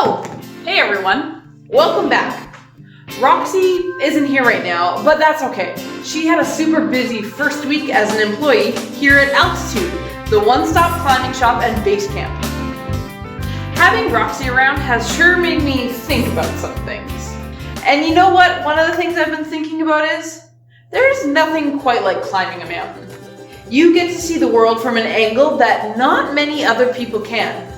Oh, hey everyone. Welcome back. Roxy isn't here right now, but that's okay. She had a super busy first week as an employee here at Altitude, the one-stop climbing shop and base camp. Having Roxy around has sure made me think about some things. And you know what? One of the things I've been thinking about is there's nothing quite like climbing a mountain. You get to see the world from an angle that not many other people can.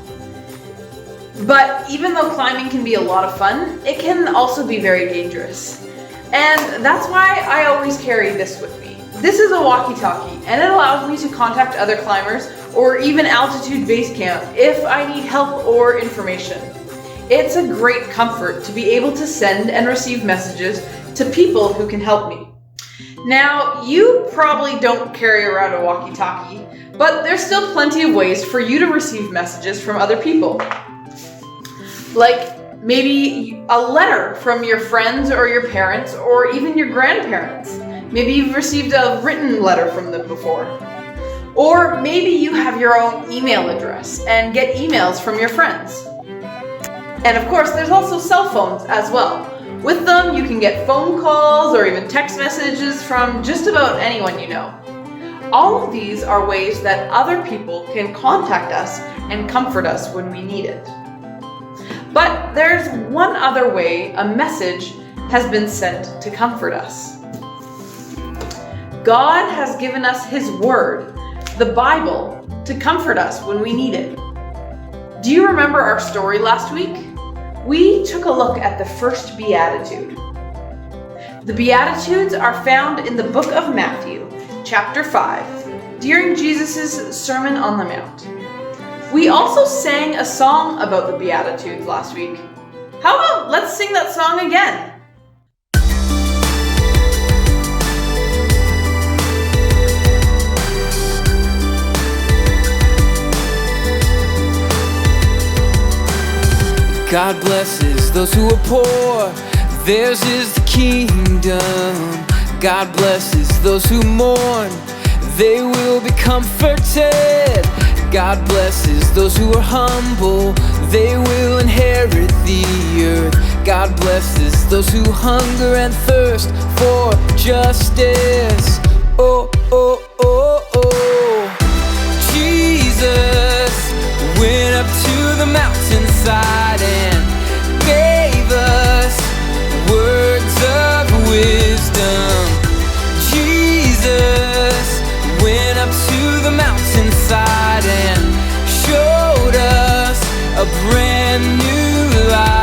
But even though climbing can be a lot of fun, it can also be very dangerous. And that's why I always carry this with me. This is a walkie-talkie, and it allows me to contact other climbers or even Altitude Base Camp if I need help or information. It's a great comfort to be able to send and receive messages to people who can help me. Now, you probably don't carry around a walkie-talkie, but there's still plenty of ways for you to receive messages from other people. Like maybe a letter from your friends or your parents or even your grandparents. Maybe you've received a written letter from them before. Or maybe you have your own email address and get emails from your friends. And of course, there's also cell phones as well. With them, you can get phone calls or even text messages from just about anyone you know. All of these are ways that other people can contact us and comfort us when we need it. But there's one other way a message has been sent to comfort us. God has given us His Word, the Bible, to comfort us when we need it. Do you remember our story last week? We took a look at the first Beatitude. The Beatitudes are found in the book of Matthew, chapter 5, during Jesus' Sermon on the Mount. We also sang a song about the Beatitudes last week. How about let's sing that song again? God blesses those who are poor, theirs is the kingdom. God blesses those who mourn, they will be comforted. God blesses those who are humble, they will inherit the earth. God blesses those who hunger and thirst for justice. Oh, oh, oh, oh. Jesus went up to the mountainside and gave us words of wisdom. Jesus went up to the mountainside and showed us a brand new life.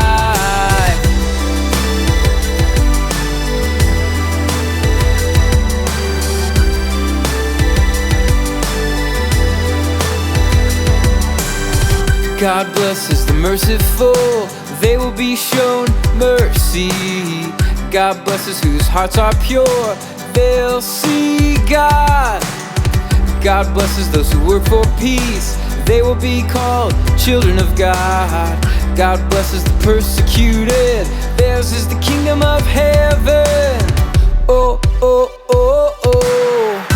God blesses the merciful, they will be shown mercy. God blesses whose hearts are pure, they'll see God. God blesses those who work for peace, they will be called children of God. God blesses the persecuted, theirs is the kingdom of heaven. Oh, oh, oh, oh.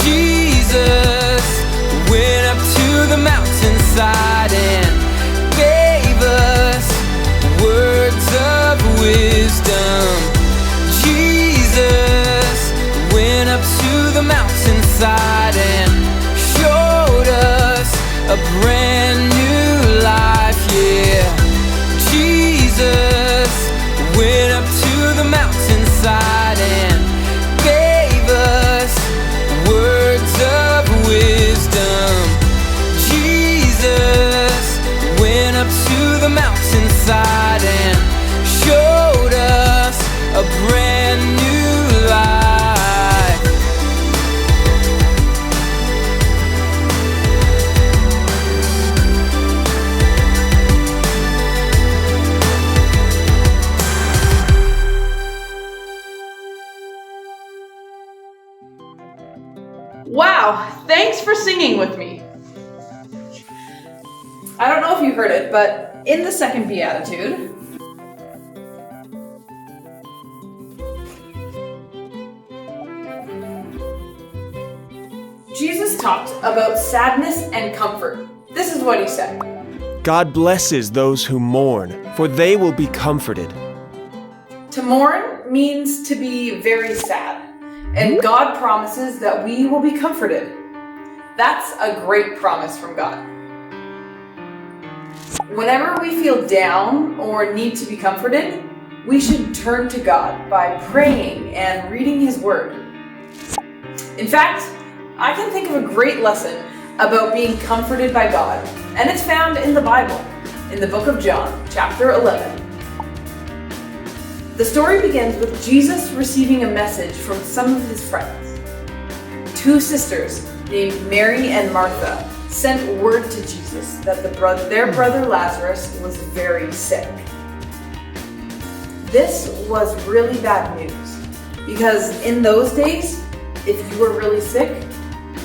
Jesus went up to the mountainside and gave us words of wisdom. Jesus went up to the mountainside and showed us a brand new life, yeah. Jesus went up to the mountainside and gave us words of wisdom. Jesus went up to the mountainside and showed us a brand new life. Wow, thanks for singing with me. I don't know if you heard it, but in the second Beatitude, Jesus talked about sadness and comfort. This is what he said. God blesses those who mourn, for they will be comforted. To mourn means to be very sad, and God promises that we will be comforted. That's a great promise from God. Whenever we feel down or need to be comforted, we should turn to God by praying and reading His Word. In fact, I can think of a great lesson about being comforted by God, and it's found in the Bible, in the book of John, chapter 11. The story begins with Jesus receiving a message from some of His friends. Two sisters named Mary and Martha sent word to Jesus that their brother Lazarus was very sick. This was really bad news, because in those days, if you were really sick,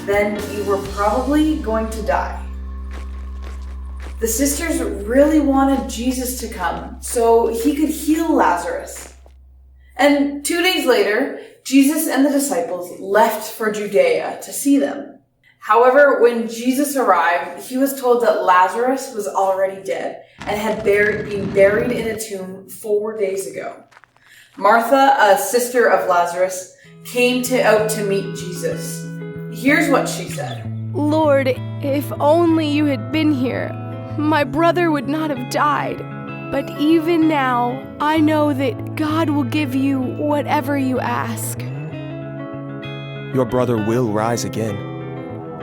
then you were probably going to die. The sisters really wanted Jesus to come so He could heal Lazarus. And 2 days later, Jesus and the disciples left for Judea to see them. However, when Jesus arrived, He was told that Lazarus was already dead and had been buried in a tomb 4 days ago. Martha, a sister of Lazarus, came out to meet Jesus. Here's what she said. Lord, if only you had been here, my brother would not have died. But even now, I know that God will give you whatever you ask. Your brother will rise again.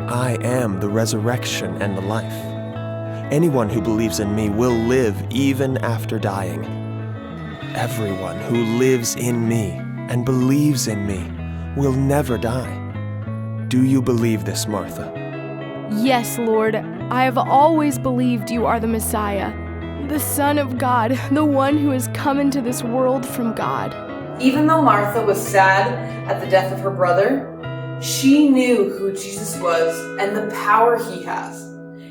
I am the resurrection and the life. Anyone who believes in me will live even after dying. Everyone who lives in me and believes in me will never die. Do you believe this, Martha? Yes, Lord, I have always believed you are the Messiah, the Son of God, the one who has come into this world from God. Even though Martha was sad at the death of her brother, she knew who Jesus was and the power He has.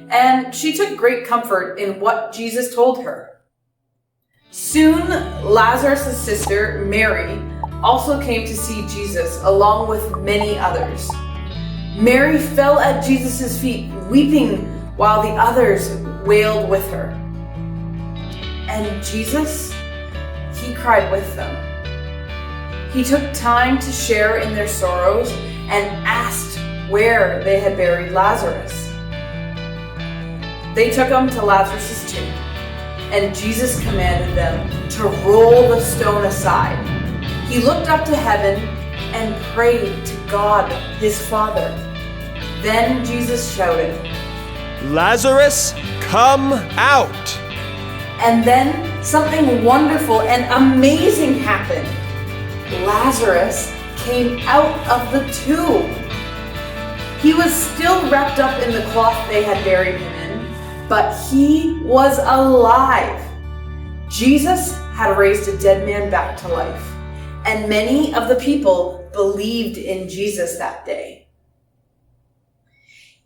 And she took great comfort in what Jesus told her. Soon, Lazarus' sister, Mary, also came to see Jesus along with many others. Mary fell at Jesus' feet, weeping while the others wailed with her. And Jesus, He cried with them. He took time to share in their sorrows and asked where they had buried Lazarus. They took him to Lazarus' tomb, and Jesus commanded them to roll the stone aside. He looked up to heaven and prayed to God, His Father. Then Jesus shouted, Lazarus, come out! And then something wonderful and amazing happened. Lazarus came out of the tomb. He was still wrapped up in the cloth they had buried him in, but he was alive. Jesus had raised a dead man back to life, and many of the people believed in Jesus that day.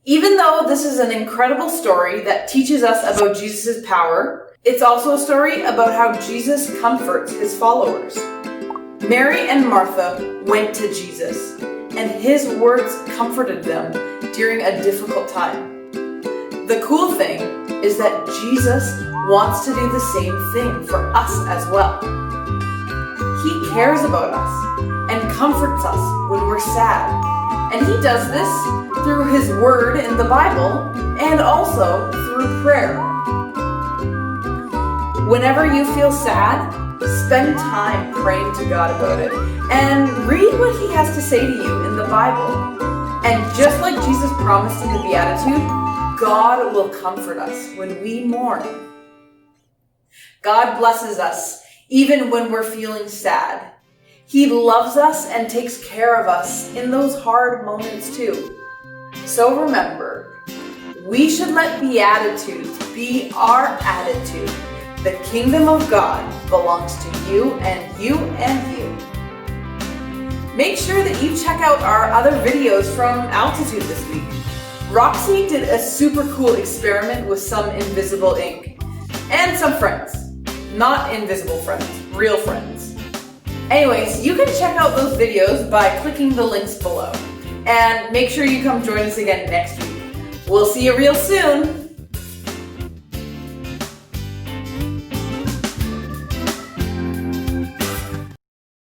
Even though this is an incredible story that teaches us about Jesus' power, it's also a story about how Jesus comforts His followers. Mary and Martha went to Jesus, and His words comforted them during a difficult time. The cool thing is that Jesus wants to do the same thing for us as well. He cares about us and comforts us when we're sad, and He does this through His Word in the Bible and also through prayer. Whenever you feel sad, spend time praying to God about it and read what He has to say to you in the Bible. And just like Jesus promised in the Beatitude, God will comfort us when we mourn. God blesses us even when we're feeling sad. He loves us and takes care of us in those hard moments too. So remember, we should let Beatitudes be our attitude. The kingdom of God belongs to you and you and you. Make sure that you check out our other videos from Altitude this week. Roxy did a super cool experiment with some invisible ink and some friends. Not invisible friends, real friends. Anyways, you can check out those videos by clicking the links below. And make sure you come join us again next week. We'll see you real soon.